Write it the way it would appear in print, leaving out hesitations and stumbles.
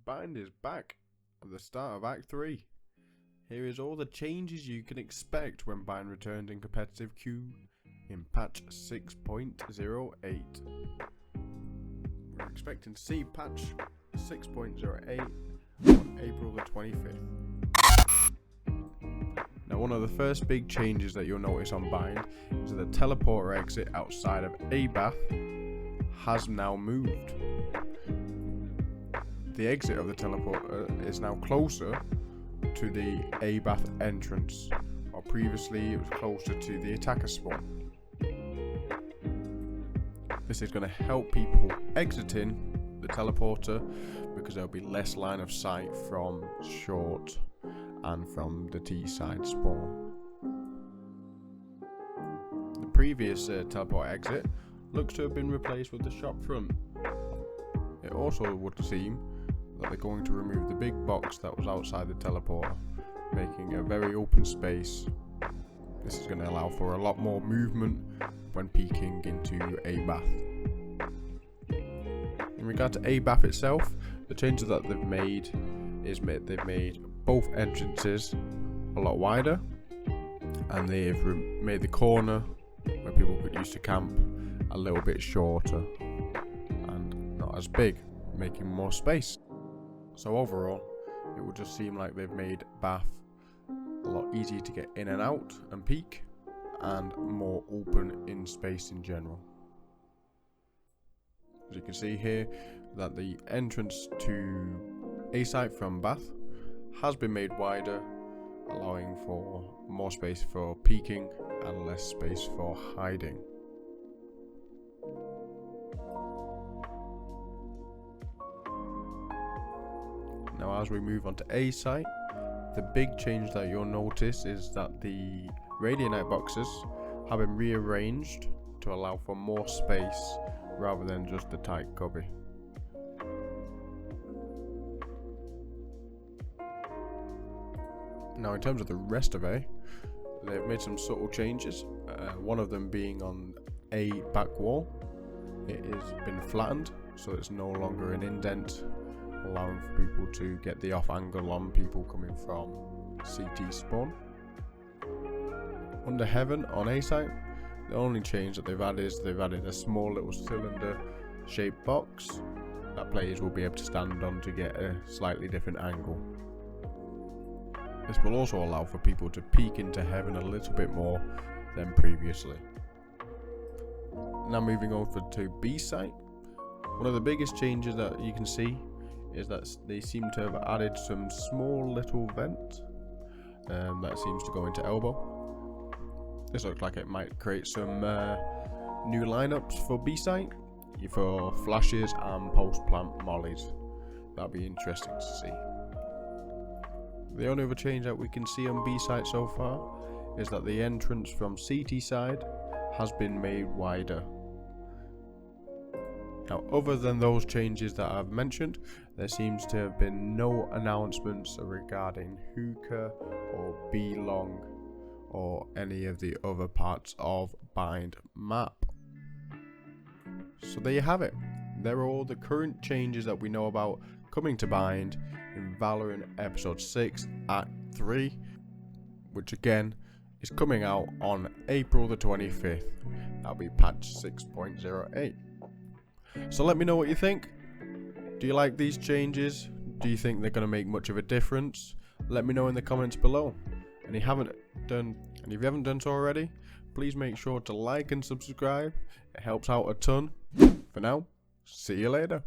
Bind is back at the start of Act 3. Here is all the changes you can expect when Bind returned in competitive queue in patch 6.08. We're expecting to see patch 6.08 on April the 25th. Now, one of the first big changes that you'll notice on Bind is that the teleporter exit outside of Abath has now moved. The exit of the teleporter is now closer to the Abath entrance, while previously it was closer to the attacker spawn. This is going to help people exiting the teleporter because there'll be less line of sight from short and from the T side spawn. The previous teleport exit looks to have been replaced with the shop front. It also would seem that they're going to remove the big box that was outside the teleporter, making a very open space. This is going to allow for a lot more movement when peeking into Abath. In regard to Abath itself, the changes that they've made is they've made both entrances a lot wider, and they've made the corner where people used to camp a little bit shorter and not as big, making more space. So overall, it would just seem like they've made Bath a lot easier to get in and out and peek, and more open in space in general. As you can see here, that the entrance to A site from Bath has been made wider, allowing for more space for peeking and less space for hiding. Now, as we move on to A site, the big change that you'll notice is that the Radianite boxes have been rearranged to allow for more space rather than just a tight cubby. Now, in terms of the rest of A, they've made some subtle changes, one of them being on A back wall. It has been flattened, so it's no longer an indent, allowing for people to get the off angle on people coming from CT spawn. Under Heaven on A site, the only change that they've added is they've added a small little cylinder shaped box that players will be able to stand on to get a slightly different angle. This will also allow for people to peek into Heaven a little bit more than previously. Now moving over to B site, one of the biggest changes that you can see is that they seem to have added some small little vent that seems to go into elbow. This looks like it might create some new lineups for B site for flashes and post plant mollies. That'll be interesting to see. The only other change that we can see on B site so far is that the entrance from CT side has been made wider. Now, other than those changes that I've mentioned, there seems to have been no announcements regarding Hookah or B-Long or any of the other parts of Bind map. So there you have it. There are all the current changes that we know about coming to Bind in Valorant Episode 6 Act 3, which again is coming out on April the 25th. That'll be patch 6.08. So let me know what you think. Do you like these changes? Do you think they're going to make much of a difference? Let me know in the comments below. And if you haven't done so already, please make sure to like and subscribe. It helps out a ton. For now, see you later.